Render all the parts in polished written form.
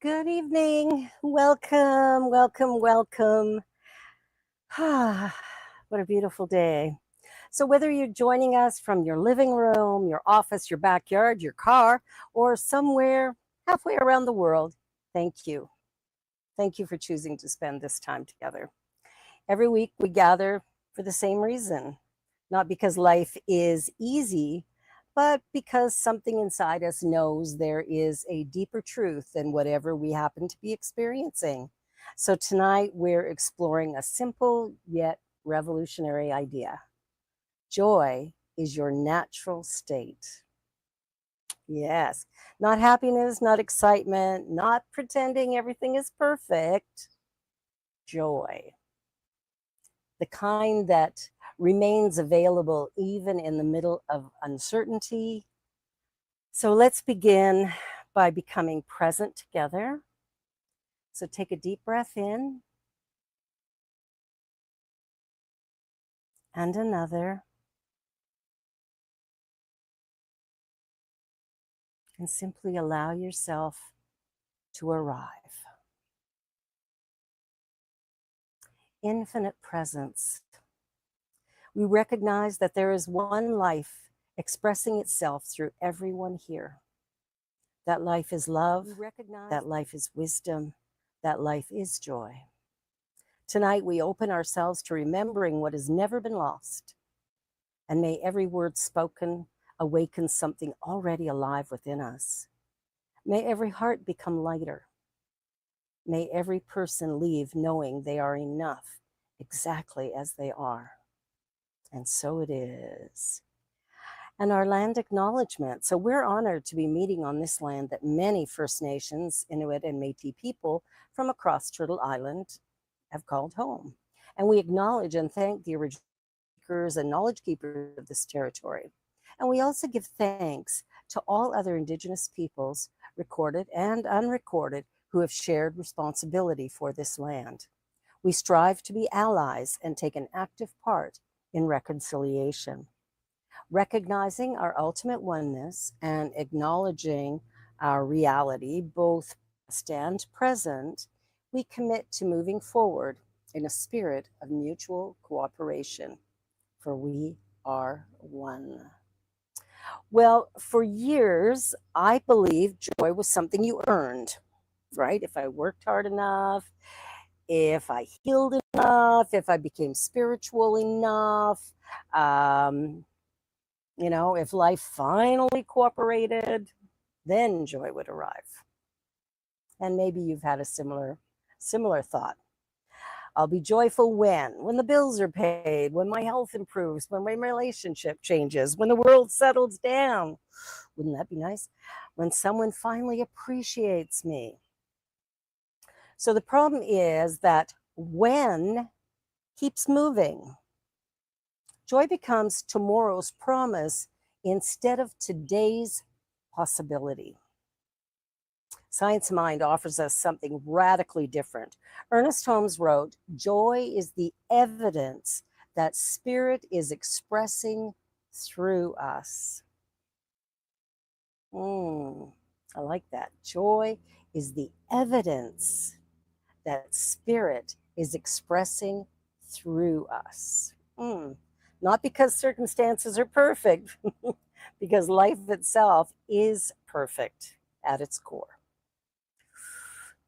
Good evening. Welcome, welcome, welcome. Ah, what a beautiful day. So, whether you're joining us from your living room, your office, your backyard, your car, or somewhere halfway around the world, thank you. Thank you for choosing to spend this time together. Every week we gather for the same reason, not because life is easy, but because something inside us knows there is a deeper truth than whatever we happen to be experiencing. So tonight we're exploring a simple yet revolutionary idea. Joy is your natural state. Yes, not happiness, not excitement, not pretending everything is perfect. Joy, the kind that remains available even in the middle of uncertainty. So let's begin by becoming present together. So take a deep breath in and another, and simply allow yourself to arrive. Infinite presence. We recognize that there is one life expressing itself through everyone here. That life is love, that life is wisdom, that life is joy. Tonight, we open ourselves to remembering what has never been lost. And may every word spoken awaken something already alive within us. May every heart become lighter. May every person leave knowing they are enough exactly as they are. And so it is. And our land acknowledgement. So we're honored to be meeting on this land that many First Nations, Inuit, and Métis people from across Turtle Island have called home. And we acknowledge and thank the original makers and knowledge keepers of this territory. And we also give thanks to all other Indigenous peoples, recorded and unrecorded, who have shared responsibility for this land. We strive to be allies and take an active part in reconciliation. Recognizing our ultimate oneness and acknowledging our reality, both past and present, we commit to moving forward in a spirit of mutual cooperation, for we are one. Well, for years, I believed joy was something you earned, right? If I worked hard enough, if I healed enough, if I became spiritual enough, um, if life finally cooperated, then joy would arrive. And maybe you've had a similar thought. I'll be joyful when the bills are paid, when my health improves, when my relationship changes, when the world settles down. Wouldn't that be nice? When someone finally appreciates me. So the problem is that when keeps moving. Joy becomes tomorrow's promise instead of today's possibility. Science Mind offers us something radically different. Ernest Holmes wrote, "Joy is the evidence that spirit is expressing through us." I like that. Joy is the evidence that spirit is expressing through us. Not because circumstances are perfect, because life itself is perfect at its core.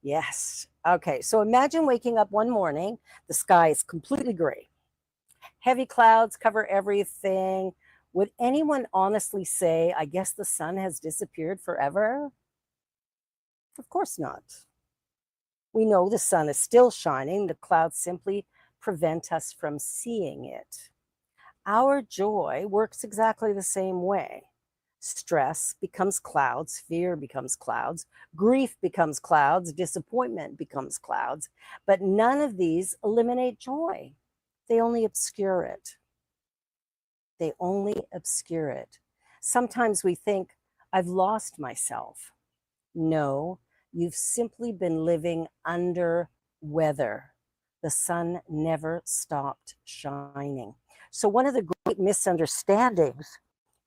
Yes. Okay. So imagine waking up one morning, the sky is completely gray. Heavy clouds cover everything. Would anyone honestly say, I guess the sun has disappeared forever? Of course not. We know the sun is still shining. The clouds simply prevent us from seeing it. Our joy works exactly the same way. Stress becomes clouds, fear becomes clouds, grief becomes clouds, disappointment becomes clouds, but none of these eliminate joy. They only obscure it. They only obscure it. Sometimes we think, I've lost myself. No, you've simply been living under weather. The sun never stopped shining. So one of the great misunderstandings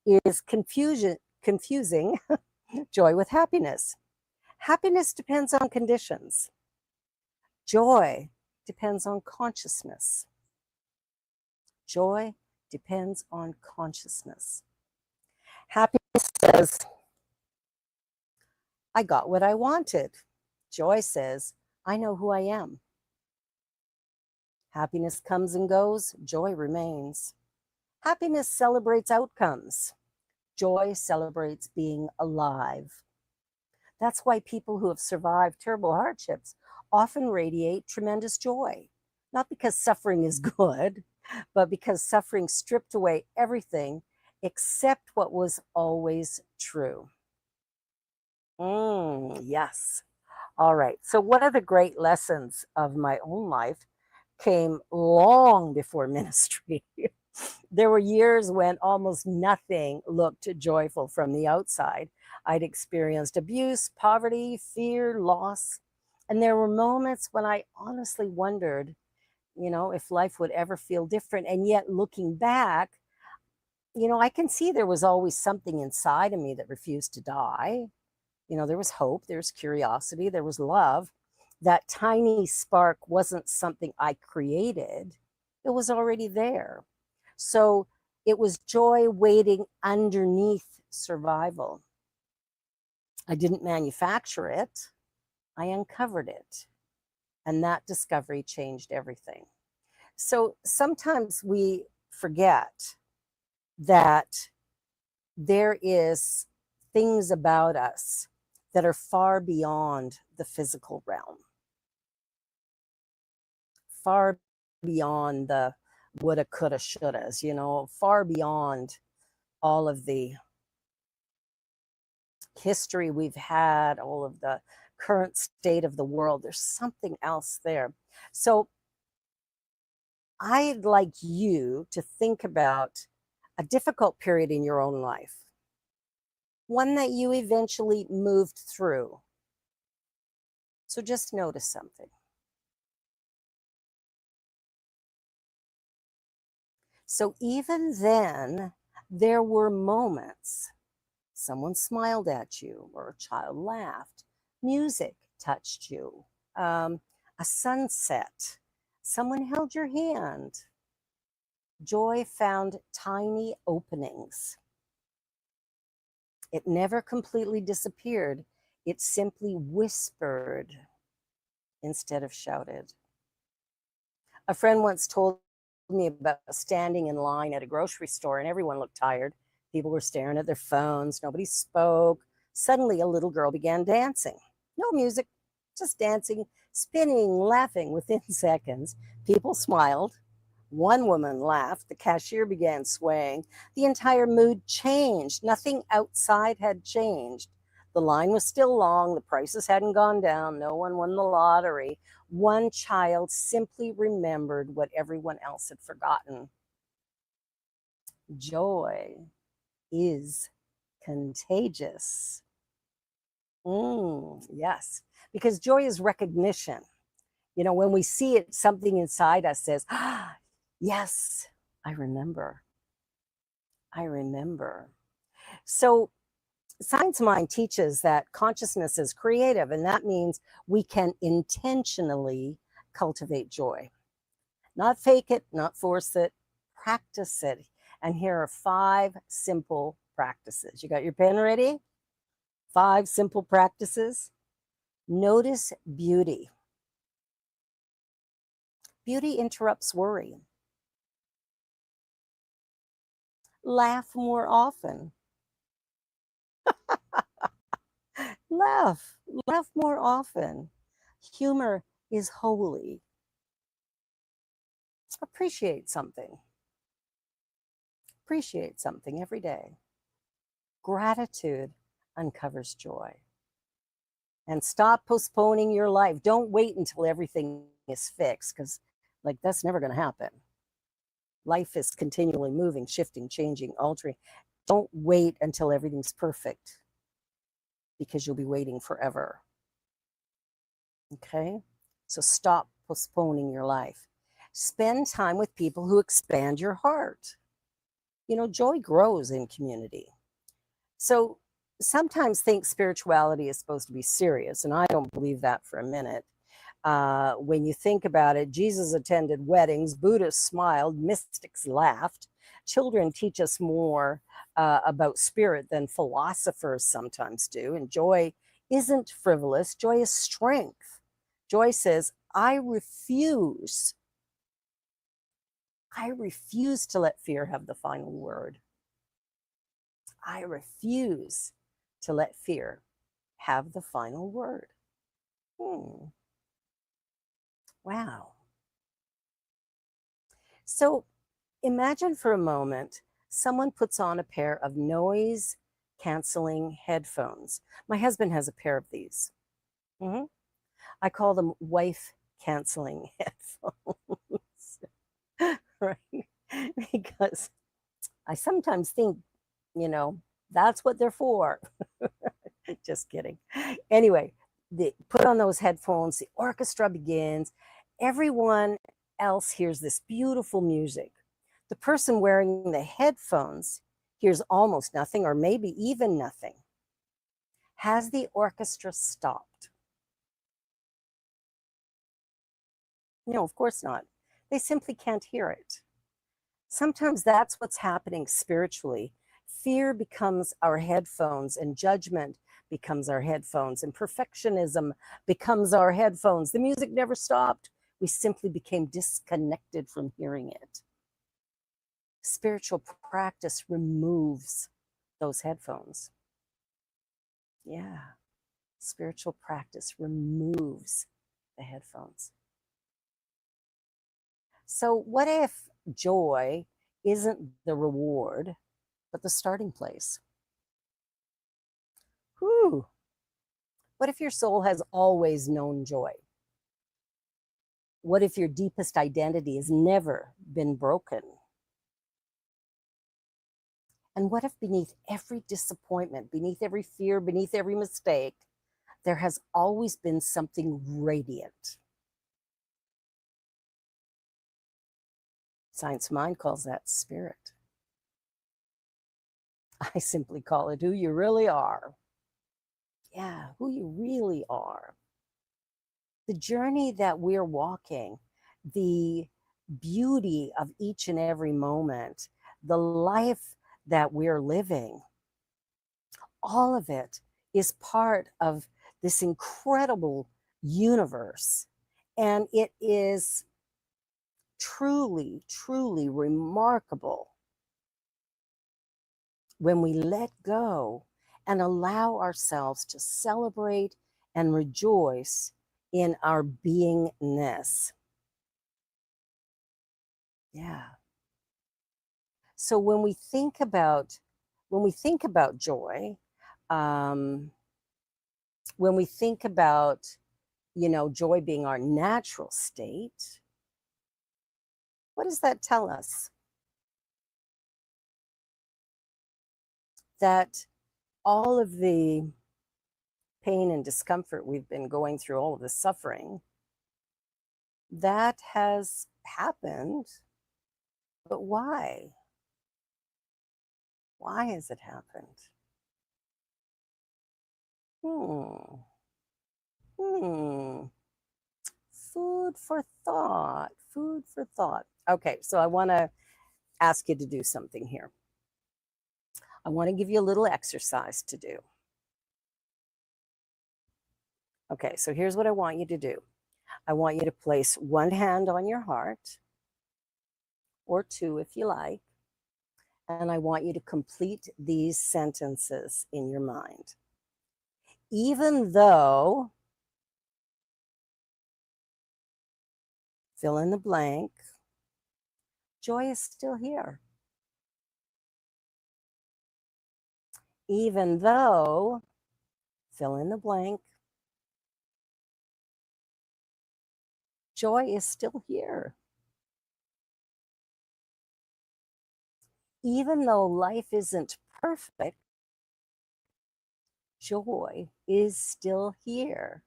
is confusing joy with happiness. Happiness depends on conditions. Joy depends on consciousness. Joy depends on consciousness. Happiness says, I got what I wanted. Joy says, I know who I am. Happiness comes and goes, joy remains. Happiness celebrates outcomes. Joy celebrates being alive. That's why people who have survived terrible hardships often radiate tremendous joy. Not because suffering is good, but because suffering stripped away everything except what was always true. Yes. All right. So, one of the great lessons of my own life came long before ministry. There were years when almost nothing looked joyful from the outside. I'd experienced abuse, poverty, fear, loss. And there were moments when I honestly wondered, if life would ever feel different. And yet, looking back, I can see there was always something inside of me that refused to die. There was hope, there was curiosity, there was love. That tiny spark wasn't something I created, it was already there. So it was joy waiting underneath survival. I didn't manufacture it, I uncovered it. And that discovery changed everything. So sometimes we forget that there is things about us that are far beyond the physical realm, far beyond the woulda, coulda, shouldas, far beyond all of the history we've had, all of the current state of the world. There's something else there. So I'd like you to think about a difficult period in your own life, one that you eventually moved through. So just notice something. So even then, there were moments. Someone smiled at you, or a child laughed. Music touched you. A sunset. Someone held your hand. Joy found tiny openings. It never completely disappeared. It simply whispered instead of shouted. A friend once told me about standing in line at a grocery store and everyone looked tired. People were staring at their phones. Nobody spoke. Suddenly, a little girl began dancing. No music, just dancing, spinning, laughing. Within seconds, people smiled. One woman laughed. The cashier began swaying. The entire mood changed. Nothing outside had changed. The line was still long. The prices hadn't gone down. No one won the lottery. One child simply remembered what everyone else had forgotten. Joy is contagious. Yes, because joy is recognition. When we see it, something inside us says, yes, I remember. I remember. So Science Mind teaches that consciousness is creative, and that means we can intentionally cultivate joy. Not fake it, not force it, practice it. And here are 5 simple practices. You got your pen ready? 5 simple practices. Notice beauty. Beauty interrupts worry. Laugh more often. Laugh. Laugh more often. Humor is holy. Appreciate something. Appreciate something every day. Gratitude uncovers joy. And stop postponing your life. Don't wait until everything is fixed, because that's never going to happen. Life is continually moving, shifting, changing, altering. Don't wait until everything's perfect, because you'll be waiting forever. Okay? So stop postponing your life. Spend time with people who expand your heart. Joy grows in community. So sometimes think spirituality is supposed to be serious, and I don't believe that for a minute. When you think about it, Jesus attended weddings, Buddhists smiled, mystics laughed. Children teach us more about spirit than philosophers sometimes do. And joy isn't frivolous, joy is strength. Joy says, I refuse to let fear have the final word. I refuse to let fear have the final word. Wow. So imagine for a moment someone puts on a pair of noise canceling headphones. My husband has a pair of these. Mhm. I call them wife canceling headphones, right? Because I sometimes think, you know, that's what they're for. Just kidding. Anyway, they put on those headphones, the orchestra begins, everyone else hears this beautiful music. The person wearing the headphones hears almost nothing or maybe even nothing. Has the orchestra stopped? No, of course not. They simply can't hear it. Sometimes that's what's happening spiritually. Fear becomes our headphones, and judgment becomes our headphones, and perfectionism becomes our headphones. The music never stopped. We simply became disconnected from hearing it. Spiritual practice removes those headphones. Yeah, spiritual practice removes the headphones. So, what if joy isn't the reward, but the starting place? Whew. What if your soul has always known joy? What if your deepest identity has never been broken? And what if beneath every disappointment, beneath every fear, beneath every mistake, there has always been something radiant? Science Mind calls that spirit. I simply call it who you really are. Yeah, who you really are. The journey that we're walking, the beauty of each and every moment, the life that we're living, all of it is part of this incredible universe. And it is truly, truly remarkable when we let go and allow ourselves to celebrate and rejoice in our beingness. Yeah. So when we think about joy, um, when we think about joy being our natural state, what does that tell us? That all of the pain and discomfort we've been going through, all of the suffering, that has happened. But why? Why has it happened? Hmm. Hmm. Food for thought. Food for thought. Okay, so I want to ask you to do something here. I want to give you a little exercise to do. Okay, so here's what I want you to do. I want you to place one hand on your heart, or two if you like, and I want you to complete these sentences in your mind. Even though, fill in the blank, joy is still here. Even though, fill in the blank, joy is still here. Even though life isn't perfect, joy is still here.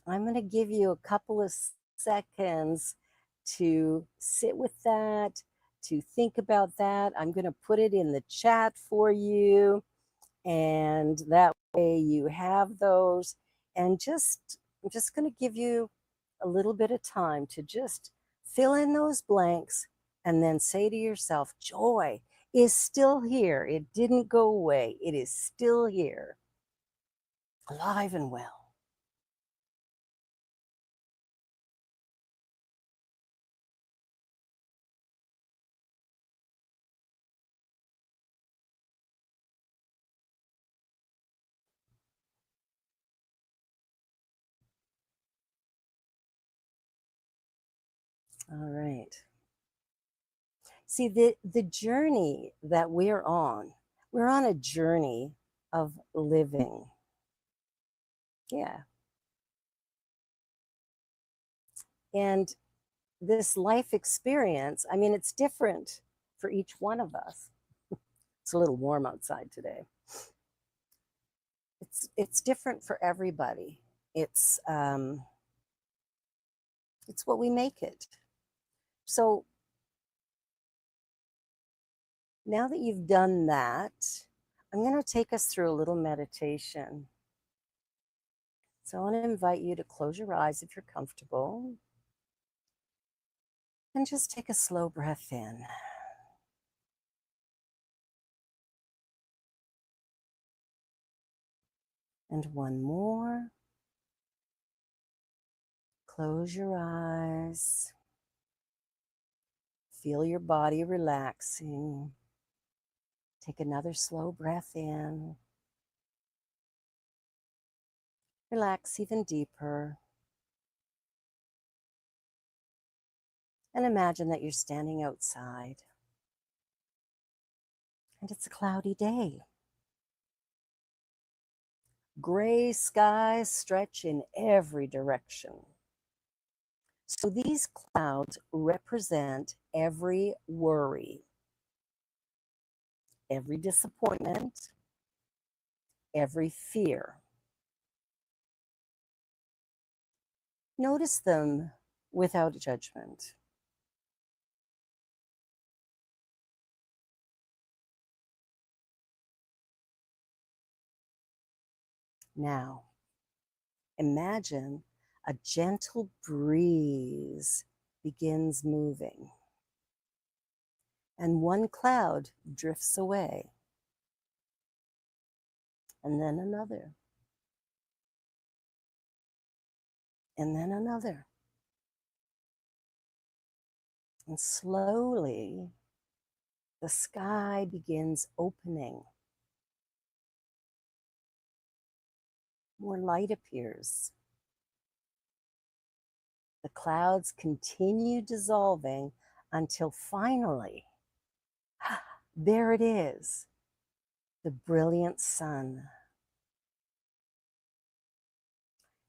I'm going to give you a couple of seconds to sit with that, to think about that. I'm going to put it in the chat for you. And that way you have those. And I'm just going to give you a little bit of time to just fill in those blanks and then say to yourself, joy is still here. It didn't go away. It is still here, alive and well. All right. See, the journey that we're on a journey of living. Yeah. And this life experience, I mean, it's different for each one of us. It's a little warm outside today. It's different for everybody. It's what we make it. So now that you've done that, I'm going to take us through a little meditation. So I want to invite you to close your eyes if you're comfortable and just take a slow breath in. And one more. Close your eyes. Feel your body relaxing. Take another slow breath in. Relax even deeper. And imagine that you're standing outside. And it's a cloudy day. Gray skies stretch in every direction. So these clouds represent every worry, every disappointment, every fear. Notice them without judgment. Now, imagine a gentle breeze begins moving, and one cloud drifts away, and then another, and then another. And slowly, the sky begins opening. More light appears. The clouds continue dissolving until finally, there it is, the brilliant sun.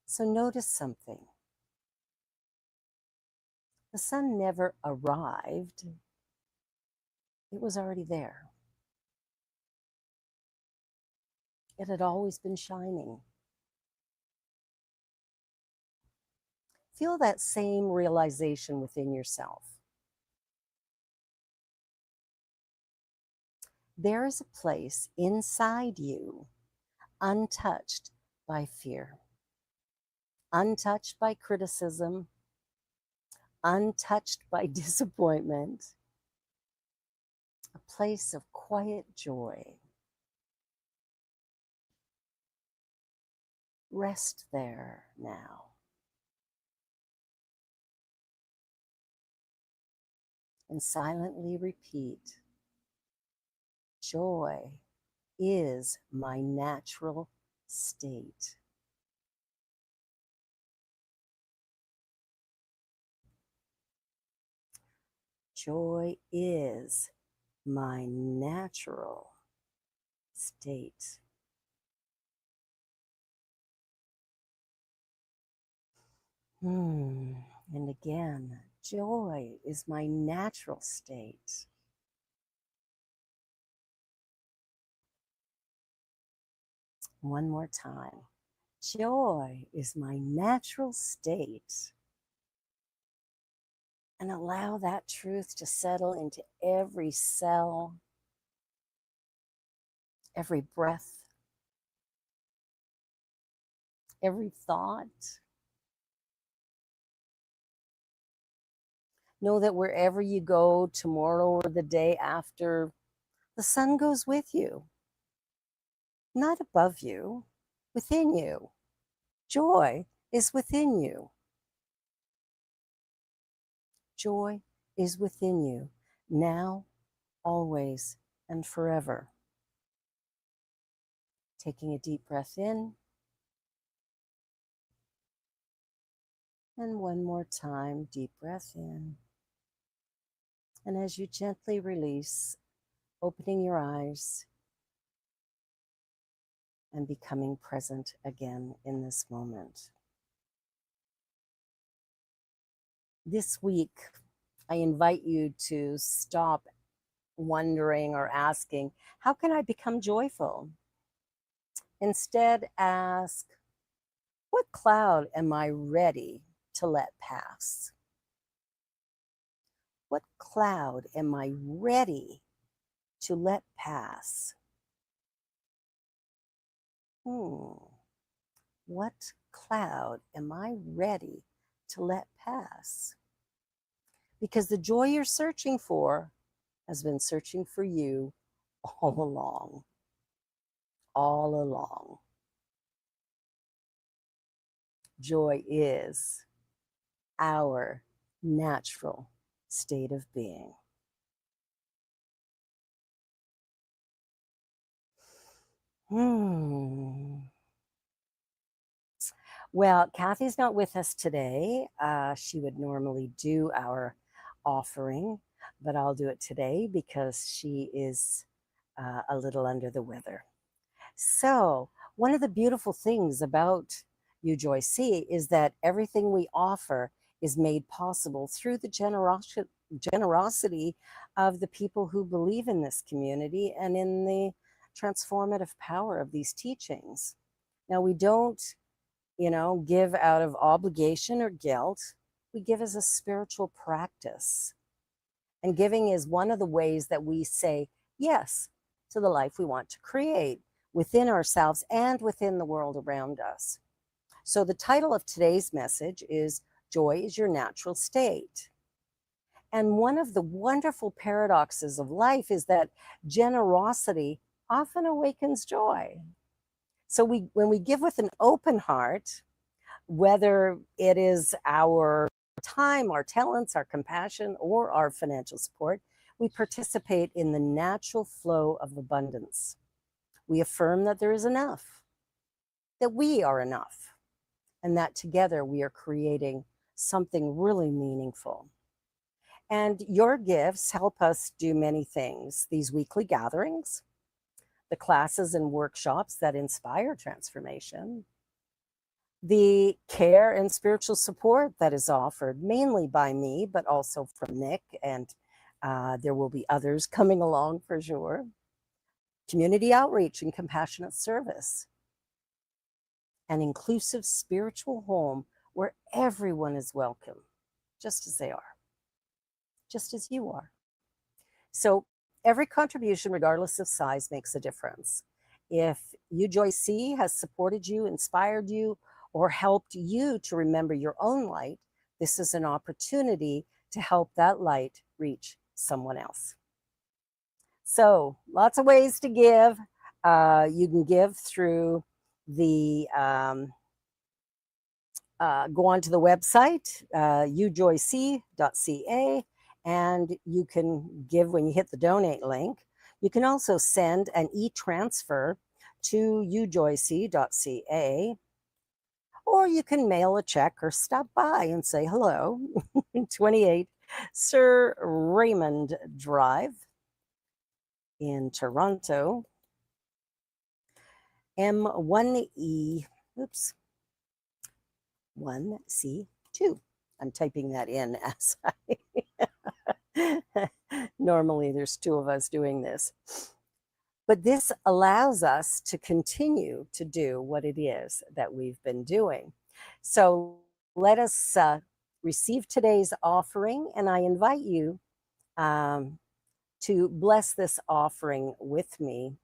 So notice something. The sun never arrived. It was already there. It had always been shining. Feel that same realization within yourself. There is a place inside you untouched by fear, untouched by criticism, untouched by disappointment, a place of quiet joy. Rest there now. And silently repeat, joy is my natural state. Joy is my natural state. And again, joy is my natural state. One more time. Joy is my natural state. And allow that truth to settle into every cell, every breath, every thought. Know that wherever you go tomorrow or the day after, the sun goes with you, not above you, within you. Joy is within you. Joy is within you, now, always, and forever. Taking a deep breath in. And one more time, deep breath in. And as you gently release, opening your eyes and becoming present again in this moment. This week, I invite you to stop wondering or asking, how can I become joyful? Instead, ask, what cloud am I ready to let pass? What cloud am I ready to let pass? What cloud am I ready to let pass? Because the joy you're searching for has been searching for you all along. All along. Joy is our natural state of being. Well, Kathy's not with us today. She would normally do our offering, but I'll do it today because she is a little under the weather. So, one of the beautiful things about ujoyc is that everything we offer is made possible through the generosity of the people who believe in this community and in the transformative power of these teachings. Now, we don't, give out of obligation or guilt. We give as a spiritual practice. And giving is one of the ways that we say yes to the life we want to create within ourselves and within the world around us. So the title of today's message is Joy is Your Natural State. And one of the wonderful paradoxes of life is that generosity often awakens joy. So when we give with an open heart, whether it is our time, our talents, our compassion, or our financial support, we participate in the natural flow of abundance. We affirm that there is enough, that we are enough, and that together we are creating something really meaningful. And your gifts help us do many things. These weekly gatherings, the classes and workshops that inspire transformation, the care and spiritual support that is offered mainly by me, but also from Nick, and there will be others coming along for sure. Community outreach and compassionate service. An inclusive spiritual home where everyone is welcome, just as they are, just as you are. So every contribution, regardless of size, makes a difference. If ujoyc has supported you, inspired you, or helped you to remember your own light, this is an opportunity to help that light reach someone else. So lots of ways to give. You can give through the, go onto the website, ujoyc.ca, and you can give when you hit the donate link. You can also send an e-transfer to ujoyc.ca, or you can mail a check or stop by and say hello. 28 Sir Raymond Drive in Toronto, M1E, 1C2. I'm typing that in as I normally there's two of us doing this. But this allows us to continue to do what it is that we've been doing. So let us receive today's offering, and I invite you to bless this offering with me.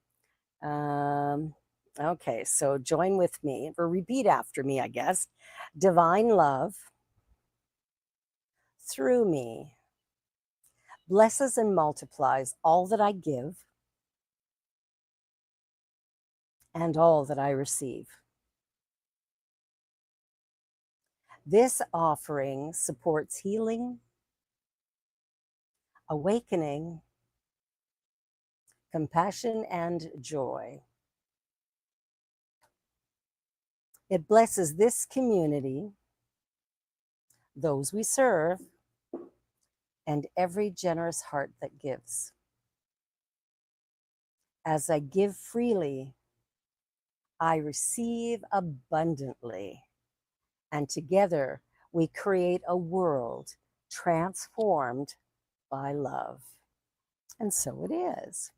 Okay, so join with me, or repeat after me, I guess. Divine love through me blesses and multiplies all that I give and all that I receive. This offering supports healing, awakening, compassion, and joy. It blesses this community, those we serve, and every generous heart that gives. As I give freely, I receive abundantly, and together we create a world transformed by love. And so it is.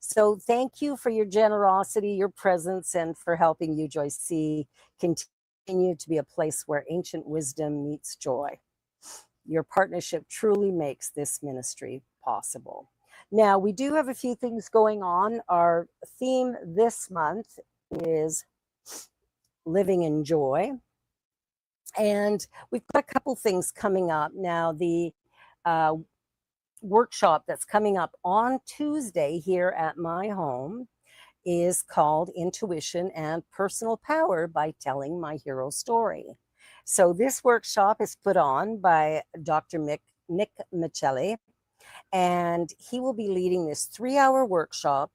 So thank you for your generosity, your presence, and for helping UJoyc continue to be a place where ancient wisdom meets joy. Your partnership truly makes this ministry possible. Now, we do have a few things going on. Our theme this month is living in joy. And we've got a couple things coming up. Now, the workshop that's coming up on Tuesday here at my home is called Intuition and Personal Power by Telling My Hero Story. So this workshop is put on by Dr. Nick Michelli, and he will be leading this 3-hour workshop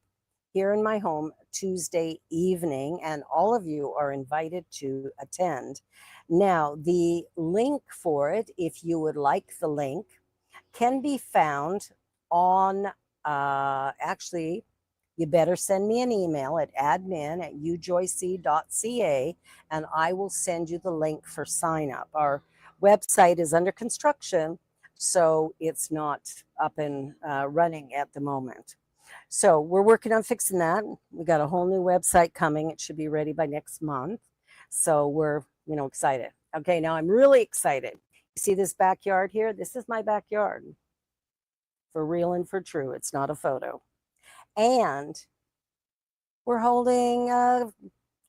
here in my home Tuesday evening, and all of you are invited to attend. Now, the link for it, if you would like the link, can be found on, actually, you better send me an email at admin@ujoyc.ca, and I will send you the link for sign up. Our website is under construction, so it's not up and running at the moment. So we're working on fixing that. We got a whole new website coming. It should be ready by next month. So we're, excited. Okay, now I'm really excited. You see this backyard here? This is my backyard. For real and for true. It's not a photo. And we're holding a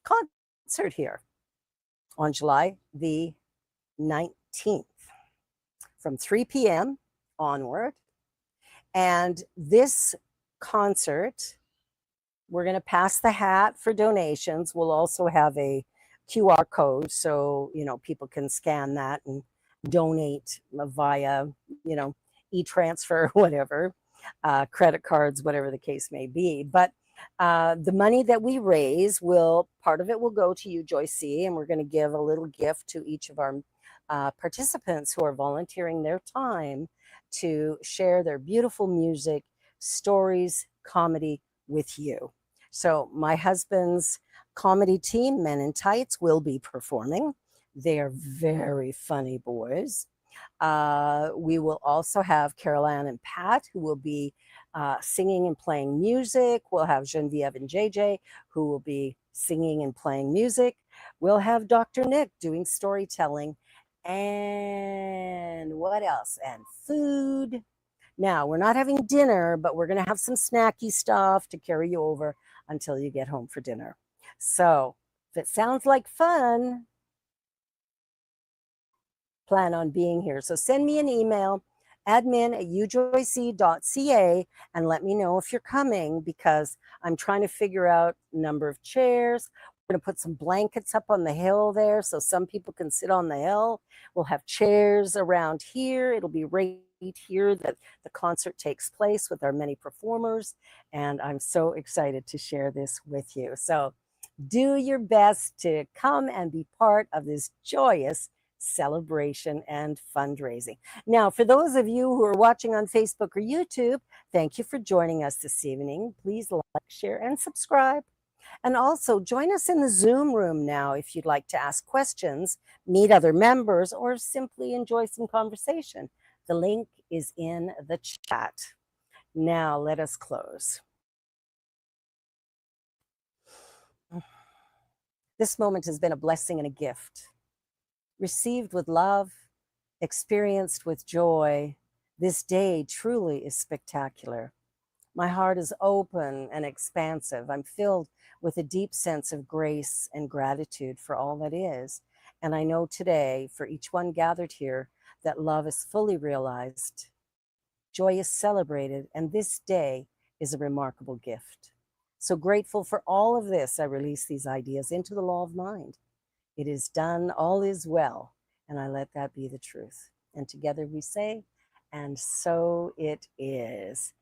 concert here on July the 19th from 3 p.m. onward. And this concert, we're going to pass the hat for donations. We'll also have a QR code so, people can scan that and donate via, e-transfer, whatever, credit cards, whatever the case may be. But the money that we raise part of it will go to UJoyc, and we're going to give a little gift to each of our participants who are volunteering their time to share their beautiful music, stories, comedy with you. So my husband's comedy team, Men in Tights, will be performing. They are very funny boys. We will also have Carol Ann and Pat, who will be singing and playing music. We'll have Genevieve and JJ, who will be singing and playing music. We'll have Dr. Nick doing storytelling. And what else? And food. Now, we're not having dinner, but we're going to have some snacky stuff to carry you over until you get home for dinner. So if it sounds like fun, plan on being here. So send me an email, admin@ujoyc.ca, and let me know if you're coming, because I'm trying to figure out number of chairs. We're going to put some blankets up on the hill there so some people can sit on the hill. We'll have chairs around here. It'll be right here that the concert takes place with our many performers, and I'm so excited to share this with you. So do your best to come and be part of this joyous celebration and fundraising. Now, for those of you who are watching on Facebook or YouTube, thank you for joining us this evening. Please like, share, and subscribe. And also join us in the Zoom room now if you'd like to ask questions, meet other members, or simply enjoy some conversation. The link is in the chat. Now let us close. This moment has been a blessing and a gift, received with love experienced with joy, this day truly is spectacular. My heart is open and expansive. I'm filled with a deep sense of grace and gratitude for all that is. And I know today, for each one gathered here, that love is fully realized, joy is celebrated, and this day is a remarkable gift. So grateful for all of this, I release these ideas into the law of mind. It is done, all is well, and I let that be the truth. And together we say, and so it is.